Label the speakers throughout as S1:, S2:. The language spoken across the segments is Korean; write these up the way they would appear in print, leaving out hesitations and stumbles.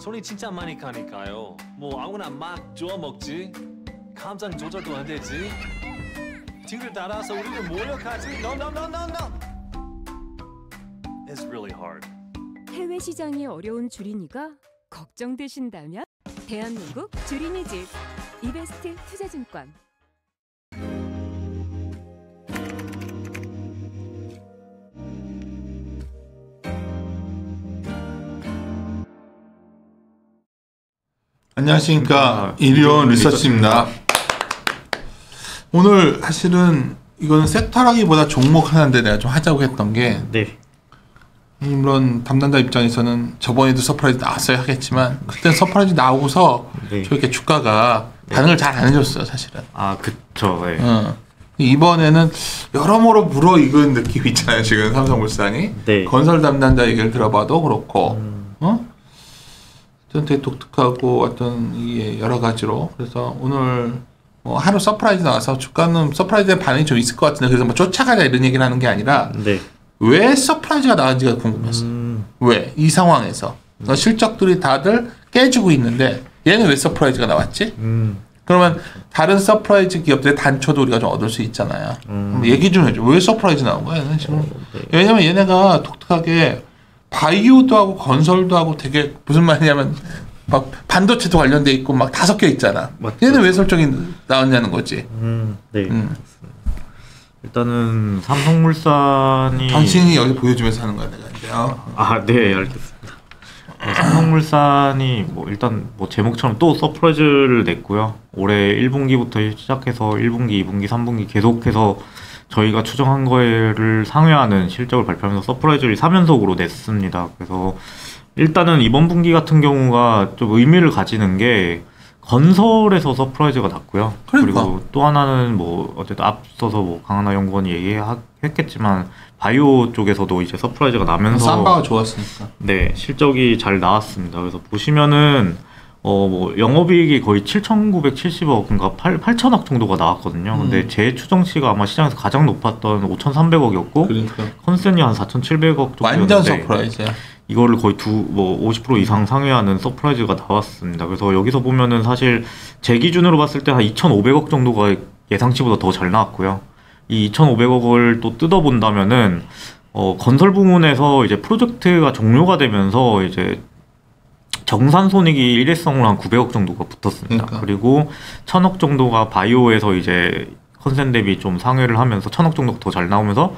S1: 손이 진짜 많이 가니까요. 뭐 아무나 막 주워 먹지. 감정 조절도 안 되지. 뒤를 따라서 우리를 모욕하지. No, no, no, no, no. It's really hard.
S2: 해외 시장이 어려운 주린이가 걱정되신다면 대한민국 주린이 집 이베스트 투자증권.
S3: 안녕하십니까. 이리온 리서치입니다. 오늘 사실은 이건 섹터라기보다 종목 하나인데 내가 좀 하자고 했던 게 물론 담당자 입장에서는 저번에도 서프라이즈 나왔어야 하겠지만 그때 서프라이즈 나오고서 저렇게 주가가 반응을 잘 안 해줬어요 사실은.
S4: 아 그쵸. 네.
S3: 이번에는 여러모로 물어익은 느낌이 있잖아요 지금 삼성물산이.
S4: 네.
S3: 건설 담당자 얘기를 들어봐도 그렇고 되게 독특하고 어떤 이게 여러 가지로. 그래서 오늘 뭐 하루 서프라이즈 나와서 주가는 서프라이즈에 반응이 좀 있을 것 같은데 그래서 뭐 쫓아가자 이런 얘기를 하는 게 아니라 왜 서프라이즈가 나왔는지가 궁금했어요. 왜? 이 상황에서 실적들이 다들 깨지고 있는데 얘는 왜 서프라이즈가 나왔지? 그러면 다른 서프라이즈 기업들의 단초도 우리가 좀 얻을 수 있잖아요. 얘기 좀 해줘. 왜 서프라이즈 나온 거야? 얘는 지금. 왜냐면 얘네가 독특하게 바이오도 하고 건설도 하고 되게 무슨 말이냐면 막 반도체도 관련돼 있고 막 다 섞여 있잖아. 맞죠. 얘는 왜 설정이 나왔냐는 거지.
S4: 네. 일단은 삼성물산이
S3: 당신이 여기 보여주면서 하는 거야 내가 이제요.
S4: 아, 네, 알겠습니다. 삼성물산이 뭐 일단 뭐 제목처럼 또 서프라이즈를 냈고요. 올해 1분기부터 시작해서 1분기, 2분기, 3분기 계속해서 저희가 추정한 거를 상회하는 실적을 발표하면서 서프라이즈를 3연속으로 냈습니다. 그래서 일단은 이번 분기 같은 경우가 좀 의미를 가지는 게 건설에서 서프라이즈가 났고요. 그리고 또 하나는 뭐 어쨌든 앞서서 뭐 강하나 연구원이 얘기했겠지만 바이오 쪽에서도 이제 서프라이즈가 나면서
S3: 삼바가 좋았으니까.
S4: 네, 실적이 잘 나왔습니다. 그래서 보시면은 뭐 영업이익이 거의 7,970억, 그러니까 8천억 정도가 나왔거든요. 근데 제 추정치가 아마 시장에서 가장 높았던 5,300억이었고,
S3: 그러니까.
S4: 컨센이 한 4,700억 정도였는데
S3: 완전 서프라이즈야.
S4: 이거를 거의 50% 이상 상회하는 서프라이즈가 나왔습니다. 그래서 여기서 보면은 사실 제 기준으로 봤을 때 한 2,500억 정도가 예상치보다 더 잘 나왔고요. 이 2,500억을 또 뜯어본다면은 건설 부문에서 이제 프로젝트가 종료가 되면서 이제 정산 손익이 일회성으로 한 900억 정도가 붙었습니다. 그러니까. 그리고 1,000억 정도가 바이오에서 이제 컨센 대비 좀 상회를 하면서 1,000억 정도가 더 잘 나오면서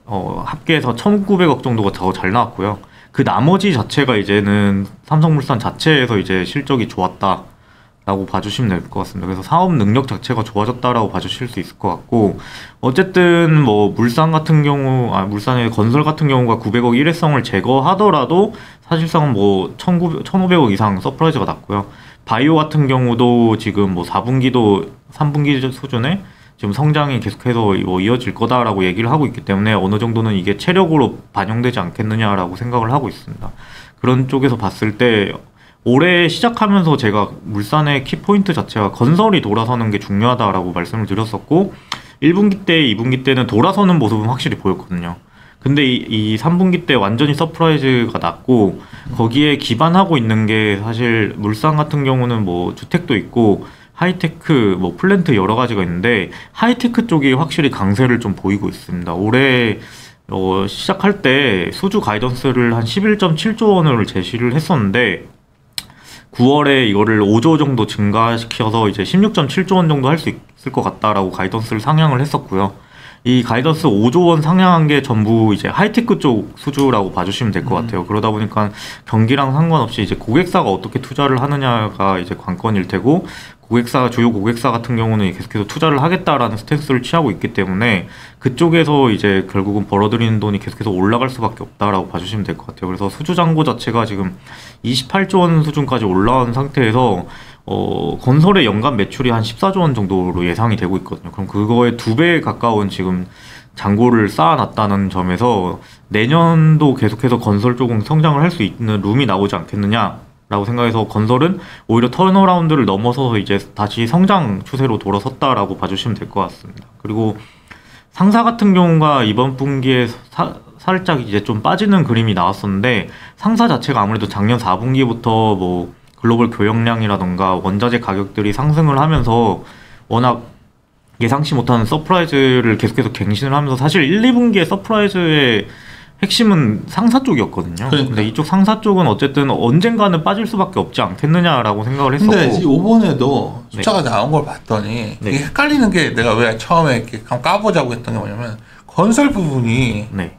S4: 합계해서 1,900억 정도가 더 잘 나왔고요. 그 나머지 자체가 이제는 삼성물산 자체에서 이제 실적이 좋았다라고 봐주시면 될 것 같습니다. 그래서 사업 능력 자체가 좋아졌다라고 봐주실 수 있을 것 같고, 어쨌든 뭐 물산 같은 경우, 물산의 건설 같은 경우가 900억 일회성을 제거하더라도 사실상 뭐 1,500억 이상 서프라이즈가 났고요. 바이오 같은 경우도 지금 뭐 4분기도 3분기 수준에 지금 성장이 계속해서 이어질 거다라고 얘기를 하고 있기 때문에 어느 정도는 이게 체력으로 반영되지 않겠느냐라고 생각을 하고 있습니다. 그런 쪽에서 봤을 때 올해 시작하면서 제가 물산의 키포인트 자체가 건설이 돌아서는 게 중요하다라고 말씀을 드렸었고, 1분기 때, 2분기 때는 돌아서는 모습은 확실히 보였거든요. 근데 이 3분기 때 완전히 서프라이즈가 났고, 거기에 기반하고 있는 게 사실 물산 같은 경우는 뭐 주택도 있고 하이테크, 뭐 플랜트 여러 가지가 있는데 하이테크 쪽이 확실히 강세를 좀 보이고 있습니다. 올해 시작할 때 수주 가이던스를 한 11.7조 원을 제시를 했었는데 9월에 이거를 5조 정도 증가시켜서 이제 16.7조 원 정도 할 수 있을 것 같다라고 가이던스를 상향을 했었고요. 이 가이던스 5조 원 상향한 게 전부 이제 하이테크 쪽 수주라고 봐주시면 될 것 같아요. 그러다 보니까 경기랑 상관없이 이제 고객사가 어떻게 투자를 하느냐가 이제 관건일 테고, 주요 고객사 같은 경우는 계속해서 투자를 하겠다라는 스탠스를 취하고 있기 때문에 그쪽에서 이제 결국은 벌어들이는 돈이 계속해서 올라갈 수밖에 없다라고 봐주시면 될 것 같아요. 그래서 수주 잔고 자체가 지금 28조 원 수준까지 올라온 상태에서 건설의 연간 매출이 한 14조 원 정도로 예상이 되고 있거든요. 그럼 그거의 2배에 가까운 지금 잔고를 쌓아놨다는 점에서 내년도 계속해서 건설 쪽은 성장을 할 수 있는 룸이 나오지 않겠느냐라고 생각해서 건설은 오히려 턴어라운드를 넘어서 이제 다시 성장 추세로 돌아섰다라고 봐주시면 될 것 같습니다. 그리고 상사 같은 경우가 이번 분기에 살짝 이제 좀 빠지는 그림이 나왔었는데 상사 자체가 아무래도 작년 4분기부터 뭐 글로벌 교역량이라던가 원자재 가격들이 상승을 하면서 워낙 예상치 못한 서프라이즈를 계속해서 갱신을 하면서 사실 1, 2분기에 서프라이즈의 핵심은 상사 쪽이었거든요.
S3: 그러니까.
S4: 근데 이쪽 상사 쪽은 어쨌든 언젠가는 빠질 수밖에 없지 않겠느냐라고 생각을 했었고.
S3: 근데 이번에도 숫자가 나온 걸 봤더니
S4: 네.
S3: 이게 헷갈리는 게 내가 왜 처음에 이렇게 한번 까보자고 했던 게 뭐냐면 건설 부분이
S4: 네.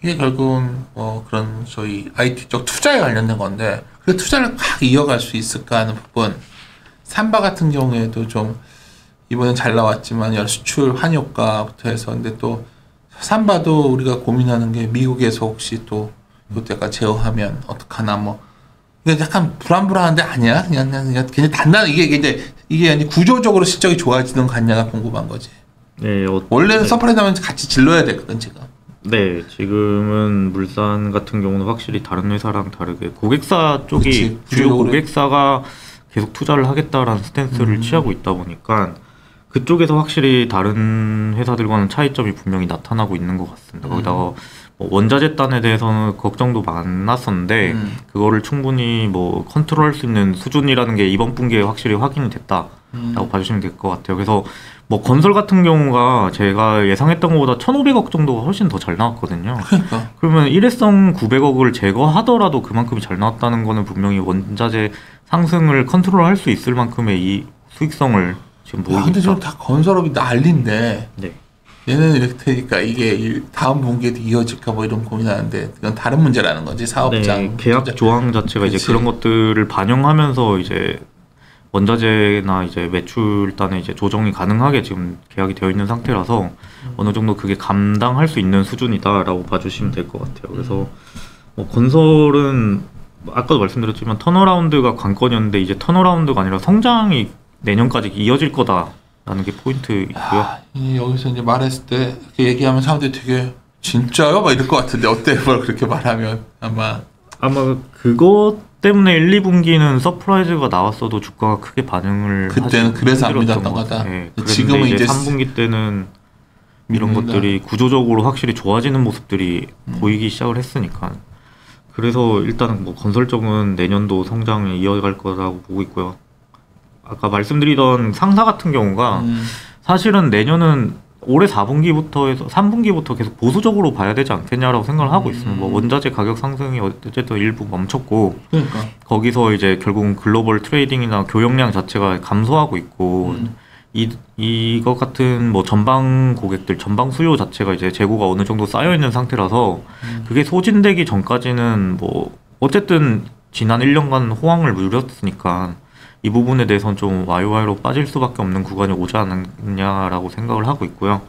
S3: 이게 결국은 뭐 그런 저희 IT 쪽 투자에 관련된 건데 그 투자를 확 이어갈 수 있을까 하는 부분. 삼바 같은 경우에도 좀 이번엔 잘 나왔지만 수출 환율가부터 해서 근데 또 삼바도 우리가 고민하는 게 미국에서 혹시 또 이때가 제어하면 어떡하나 뭐 이게 약간 불안불안한데 아니야? 그냥 굉장히 단단 이게 아니 구조적으로 실적이 좋아지는 거 같냐가 궁금한 거지.
S4: 네,
S3: 원래는 서프라이즈 하면 같이 질러야 되거든 지금.
S4: 네, 지금은 물산 같은 경우는 확실히 다른 회사랑 다르게 고객사 쪽이
S3: 그치,
S4: 주요
S3: 구조적으로.
S4: 고객사가 계속 투자를 하겠다라는 스탠스를 취하고 있다 보니까 그쪽에서 확실히 다른 회사들과는 차이점이 분명히 나타나고 있는 것 같습니다. 거기다가 뭐 원자재 단에 대해서는 걱정도 많았었는데 그거를 충분히 뭐 컨트롤할 수 있는 수준이라는 게 이번 분기에 확실히 확인이 됐다라고 봐주시면 될 것 같아요. 그래서 뭐 건설 같은 경우가 제가 예상했던 것보다 1,500억 정도가 훨씬 더 잘 나왔거든요.
S3: 그러니까.
S4: 그러면 일회성 900억을 제거하더라도 그만큼이 잘 나왔다는 거는 분명히 원자재 상승을 컨트롤할 수 있을 만큼의 이 수익성을 지금 보이고
S3: 근데
S4: 있다.
S3: 지금 다 건설업이 난리인데
S4: 네.
S3: 얘는 이렇게 되니까 이게 다음 분기에도 이어질까 뭐 이런 고민하는데 이건 다른 문제라는 거지 사업장.
S4: 네, 계약 조항 자체가 이제
S3: 그치.
S4: 그런 것들을 반영하면서 이제 원자재나 이제 매출단에 이제 조정이 가능하게 지금 계약이 되어 있는 상태라서 어느 정도 그게 감당할 수 있는 수준이다라고 봐주시면 될 것 같아요. 그래서 뭐 건설은 아까도 말씀드렸지만 턴어라운드가 관건이었는데 이제 턴어라운드가 아니라 성장이 내년까지 이어질 거다라는 게 포인트이고요.
S3: 여기서 이제 말했을 때 이렇게 얘기하면 사람들이 되게 진짜요? 막 이럴 것 같은데 어때? 뭘 그렇게 말하면 아마
S4: 그것 때문에 1, 2분기는 서프라이즈가 나왔어도 주가가 크게 반응을
S3: 그때는
S4: 하지
S3: 그래서 안
S4: 힘들었던
S3: 믿었던
S4: 것
S3: 거다.
S4: 같아요. 네,
S3: 지금은
S4: 지금은 이제
S3: 이제
S4: 3분기 때는 이런
S3: 믿는다.
S4: 것들이 구조적으로 확실히 좋아지는 모습들이 보이기 시작을 했으니까 그래서 일단은 뭐 건설 쪽은 내년도 성장을 이어갈 거라고 보고 있고요. 아까 말씀드리던 상사 같은 경우가 사실은 내년은 올해 4분기부터 해서 3분기부터 계속 보수적으로 봐야 되지 않겠냐라고 생각을 하고 있습니다. 뭐 원자재 가격 상승이 어쨌든 일부 멈췄고
S3: 그러니까
S4: 거기서 이제 결국은 글로벌 트레이딩이나 교역량 자체가 감소하고 있고 이거 같은 뭐 전방 고객들, 전방 수요 자체가 이제 재고가 어느 정도 쌓여 있는 상태라서 그게 소진되기 전까지는 뭐 어쨌든 지난 1년간 호황을 누렸으니까 이 부분에 대해서는 좀 와이와이로 빠질 수밖에 없는 구간이 오지 않느냐라고 생각을 하고 있고요.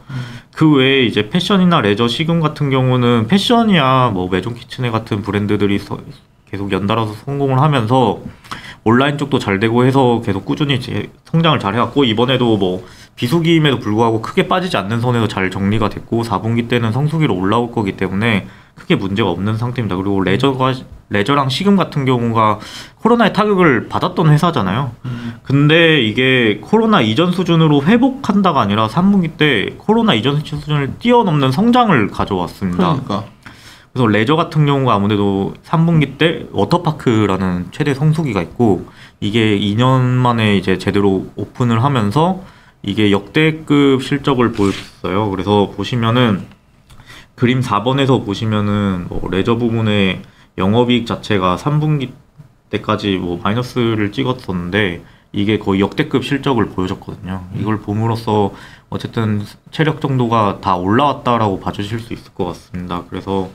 S4: 그 외에 이제 패션이나 레저, 식용 같은 경우는 패션이야 뭐 메종 키친에 같은 브랜드들이 계속 연달아서 성공을 하면서 온라인 쪽도 잘 되고 해서 계속 꾸준히 성장을 잘 해왔고 이번에도 뭐 비수기임에도 불구하고 크게 빠지지 않는 선에서 잘 정리가 됐고 4분기 때는 성수기로 올라올 거기 때문에 크게 문제가 없는 상태입니다. 그리고 레저랑 식용 같은 경우가 코로나의 타격을 받았던 회사잖아요. 근데 이게 코로나 이전 수준으로 회복한다가 아니라 3분기 때 코로나 이전 수준을 뛰어넘는 성장을 가져왔습니다.
S3: 그러니까
S4: 그래서 레저 같은 경우가 아무래도 3분기 때 워터파크라는 최대 성수기가 있고 이게 2년 만에 이제 제대로 오픈을 하면서 이게 역대급 실적을 보였어요. 그래서 보시면은 그림 4번에서 보시면은 뭐 레저 부분의 영업이익 자체가 3분기 때까지 뭐 마이너스를 찍었었는데 이게 거의 역대급 실적을 보여줬거든요. 이걸 봄으로써 어쨌든 체력 정도가 다 올라왔다라고 봐주실 수 있을 것 같습니다. 그래서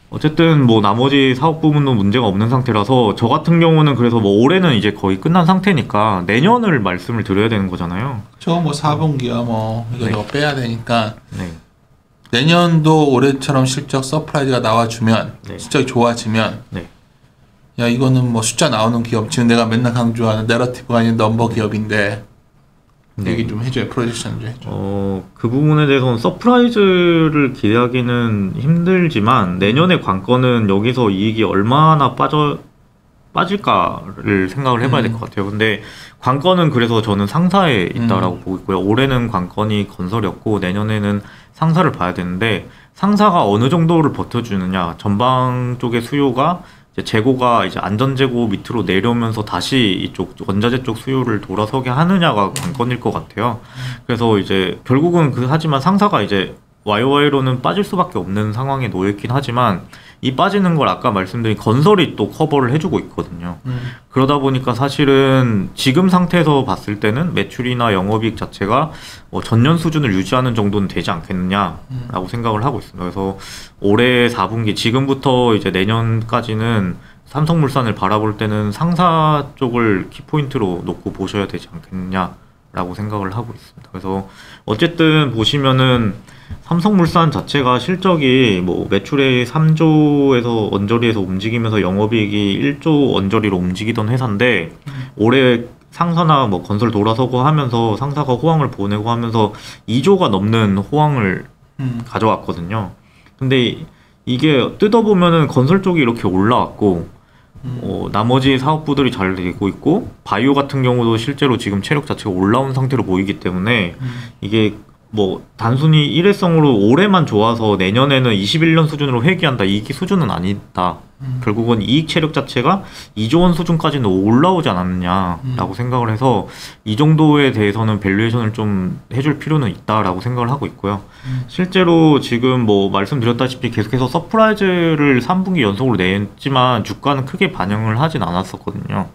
S4: 어쨌든 뭐 나머지 사업 부분도 문제가 없는 상태라서 저 같은 경우는 그래서 뭐 올해는 이제 거의 끝난 상태니까 내년을 말씀을 드려야 되는 거잖아요.
S3: 저 뭐 4분기야 뭐 이거 저거 빼야 되니까
S4: 네.
S3: 내년도 올해처럼 실적 서프라이즈가 나와주면
S4: 네.
S3: 실적이 좋아지면
S4: 네.
S3: 야 이거는 뭐 숫자 나오는 기업 지금 내가 맨날 강조하는 내러티브가 아닌 넘버 기업인데
S4: 네.
S3: 얘기 좀 해줘요. 프로젝션 좀 해줘.
S4: 그 부분에 대해서는 서프라이즈를 기대하기는 힘들지만 내년의 관건은 여기서 이익이 얼마나 빠질까를 생각을 해봐야 될 것 같아요. 근데 관건은 그래서 저는 상사에 있다라고 보고 있고요. 올해는 관건이 건설이었고 내년에는 상사를 봐야 되는데 상사가 어느 정도를 버텨주느냐. 전방 쪽의 수요가 이제 재고가 이제 안전재고 밑으로 내려오면서 다시 이쪽 원자재 쪽 수요를 돌아서게 하느냐가 관건일 것 같아요. 그래서 이제 결국은 하지만 상사가 이제 YOY로는 빠질 수밖에 없는 상황에 놓여있긴 하지만 이 빠지는 걸 아까 말씀드린 건설이 또 커버를 해주고 있거든요. 그러다 보니까 사실은 지금 상태에서 봤을 때는 매출이나 영업이익 자체가 전년 수준을 유지하는 정도는 되지 않겠느냐라고 생각을 하고 있습니다. 그래서 올해 4분기 지금부터 이제 내년까지는 삼성물산을 바라볼 때는 상사 쪽을 키포인트로 놓고 보셔야 되지 않겠느냐라고 생각을 하고 있습니다. 그래서 어쨌든 보시면은 삼성물산 자체가 실적이 뭐 매출의 3조에서 언저리에서 움직이면서 영업이익이 1조 언저리로 움직이던 회사인데 올해 상사나 뭐 건설 돌아서고 하면서 상사가 호황을 보내고 하면서 2조가 넘는 호황을 가져왔거든요. 근데 이게 뜯어보면은 건설 쪽이 이렇게 올라왔고 나머지 사업부들이 잘 되고 있고 바이오 같은 경우도 실제로 지금 체력 자체가 올라온 상태로 보이기 때문에 이게 뭐 단순히 일회성으로 올해만 좋아서 내년에는 21년 수준으로 회귀한다 이 수준은 아니다. 결국은 이익 체력 자체가 2조 원 수준까지는 올라오지 않았느냐라고 생각을 해서 이 정도에 대해서는 밸류에이션을 좀 해줄 필요는 있다라고 생각을 하고 있고요. 실제로 지금 뭐 말씀드렸다시피 계속해서 서프라이즈를 3분기 연속으로 냈지만 주가는 크게 반영을 하진 않았었거든요.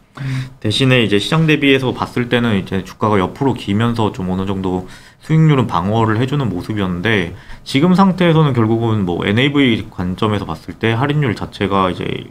S4: 대신에 이제 시장 대비해서 봤을 때는 이제 주가가 옆으로 기면서 좀 어느 정도 수익률은 방어를 해주는 모습이었는데 지금 상태에서는 결국은 뭐 NAV 관점에서 봤을 때 할인율 자체가 이제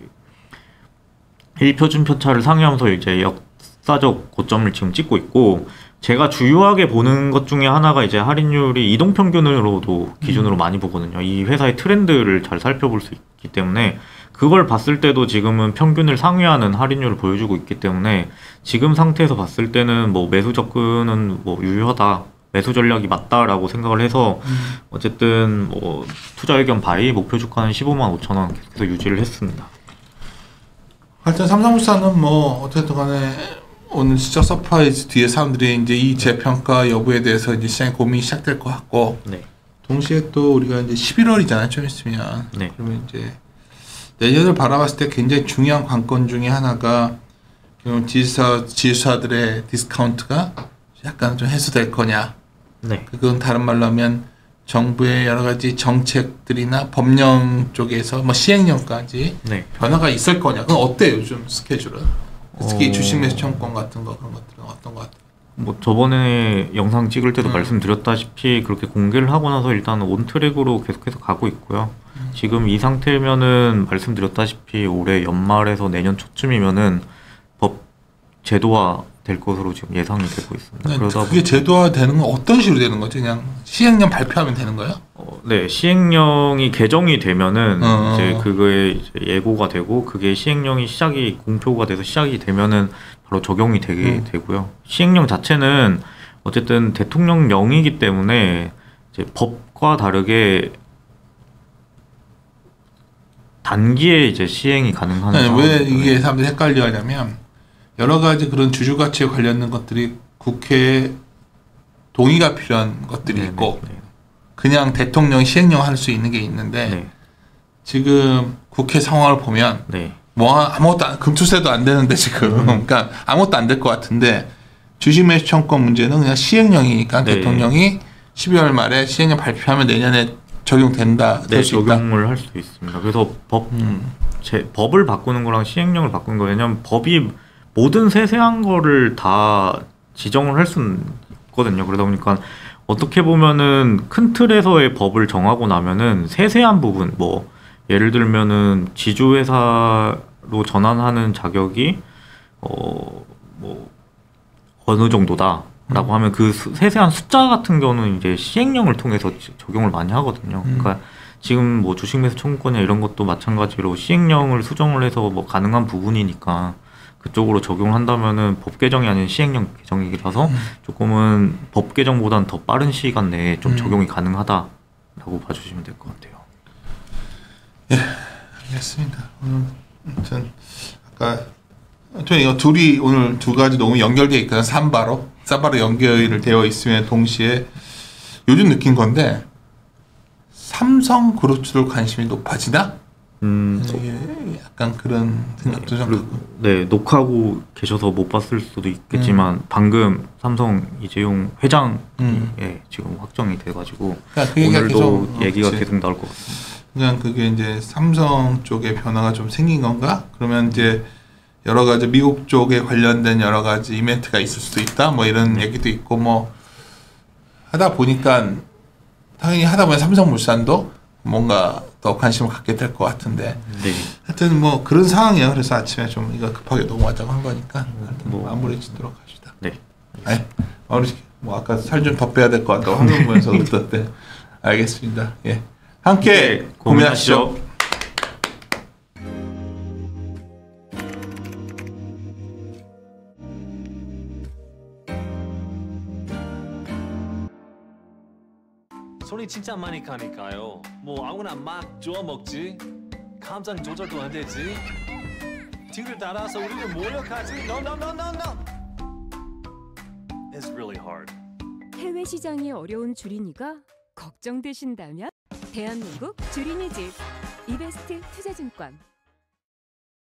S4: 1표준 편차를 상회하면서 이제 역사적 고점을 지금 찍고 있고 제가 주요하게 보는 것 중에 하나가 이제 할인율이 이동평균으로도 기준으로 많이 보거든요. 이 회사의 트렌드를 잘 살펴볼 수 있기 때문에 그걸 봤을 때도 지금은 평균을 상회하는 할인율을 보여주고 있기 때문에 지금 상태에서 봤을 때는 뭐 매수 접근은 뭐 유효하다. 매수 전략이 맞다라고 생각을 해서 어쨌든 뭐 투자 의견 바이 목표 주가는 15만 5천 원 계속해서 유지를 했습니다.
S3: 하여튼 삼성물산은 뭐 어쨌든 간에 오늘 진짜 서프라이즈 뒤에 사람들이 이제 이 재평가 여부에 대해서 이제 시장에 고민이 시작될 것 같고
S4: 네.
S3: 동시에 또 우리가 이제 11월이잖아요. 좀 있으면.
S4: 네.
S3: 그러면 이제 내년을 바라봤을 때 굉장히 중요한 관건 중에 하나가 지주사들의 디스카운트가 약간 좀 해소될 거냐.
S4: 네.
S3: 그건 다른 말로 하면 정부의 여러 가지 정책들이나 법령 쪽에서 뭐 시행령까지
S4: 네.
S3: 변화가 있을 거냐. 그건 어때요, 요즘 스케줄은? 특히 주식매수 청권 같은 거 그런 것들은 어떤 것 같아요?
S4: 뭐 저번에 영상 찍을 때도 말씀드렸다시피 그렇게 공개를 하고 나서 일단 온 트랙으로 계속해서 가고 있고요. 지금 이 상태면은 말씀드렸다시피 올해 연말에서 내년 초쯤이면은 법 제도화 될 것으로 지금 예상이 되고 있습니다.
S3: 네,
S4: 그러다
S3: 그게 제도화 되는 건 어떤 식으로 되는 거죠? 그냥 시행령 발표하면 되는 거예요?
S4: 네, 시행령이 개정이 되면은 이제 그거에 이제 예고가 되고 그게 시행령이 시작이 공표가 돼서 시작이 되면은 바로 적용이 되게 되고요. 시행령 자체는 어쨌든 대통령령이기 때문에 이제 법과 다르게 단기에 이제 시행이 가능한.
S3: 네, 왜 이게 사람들이 헷갈려하냐면 여러 가지 그런 주주 가치에 관련된 것들이 국회에 동의가 필요한 것들이 있고 그냥 대통령 시행령 할 수 있는 게 있는데 지금 국회 상황을 보면 뭐 아무것도 금투세도 안 되는데 지금 그러니까 아무것도 안 될 것 같은데 주식매수 청권 문제는 그냥 시행령이니까 대통령이 12월 말에 시행령 발표하면 내년에 적용된다.
S4: 네, 적용을 할 수 있습니다. 그래서 법을 바꾸는 거랑 시행령을 바꾸는 거 왜냐면 법이 모든 세세한 거를 다 지정을 할 수는 있거든요. 그러다 보니까 어떻게 보면은 큰 틀에서의 법을 정하고 나면은 세세한 부분 뭐 예를 들면은 지주회사로 전환하는 자격이 뭐 어느 정도다라고 하면 그 세세한 숫자 같은 경우는 이제 시행령을 통해서 적용을 많이 하거든요. 그러니까 지금 뭐 주식매수 청구권이나 이런 것도 마찬가지로 시행령을 수정을 해서 뭐 가능한 부분이니까 그쪽으로 적용을 한다면은 법 개정이 아닌 시행령 개정이라서 조금은 법 개정보다는 더 빠른 시간 내에 좀 적용이 가능하다라고 봐주시면 될 것 같아요.
S3: 예, 알겠습니다. 아무튼 아까 하여튼 이거 둘이 오늘 두 가지 너무 연결되어 있거든. 삼바로 연결이 되어 있으면 동시에 요즘 느낀 건데 삼성 그룹주들 관심이 높아지나? 이게 약간 그런 생각도 좀 하고.
S4: 네, 녹화하고 계셔서 못 봤을 수도 있겠지만 방금 삼성 이재용 회장이 지금 확정이 돼가지고
S3: 그러니까 그
S4: 오늘도
S3: 계속,
S4: 얘기가
S3: 그치.
S4: 계속 나올 것 같습니다.
S3: 그냥 그게 이제 삼성 쪽에 변화가 좀 생긴 건가? 그러면 이제 여러 가지 미국 쪽에 관련된 여러 가지 이벤트가 있을 수도 있다. 뭐 이런 얘기도 있고 뭐 하다 보니까 당연히 하다 보면 삼성물산도 뭔가 더 관심을 갖게 될 것 같은데.
S4: 네.
S3: 하여튼 뭐 그런 상황이에요. 그래서 아침에 좀 이거 급하게 넘어가자고 한 거니까 하여튼
S4: 뭐.
S3: 마무리 짓도록 합시다.
S4: 네.
S3: 아니, 마무리 뭐 아까 살 좀 더 빼야 될 것 같다고 황금 보면서 웃었대. 알겠습니다. 예. 함께 고민하시죠.
S1: 손이 진짜 많이 가니까요. 뭐 아무나 막 주워 먹지. 감정 조절도 안 되지. 뒤를 따라서 우리를 모욕하지. No, no, no, no, no. It's really hard.
S2: 해외 시장이 어려운 주린이가 걱정되신다면 대한민국 주린이 집 이베스트 투자증권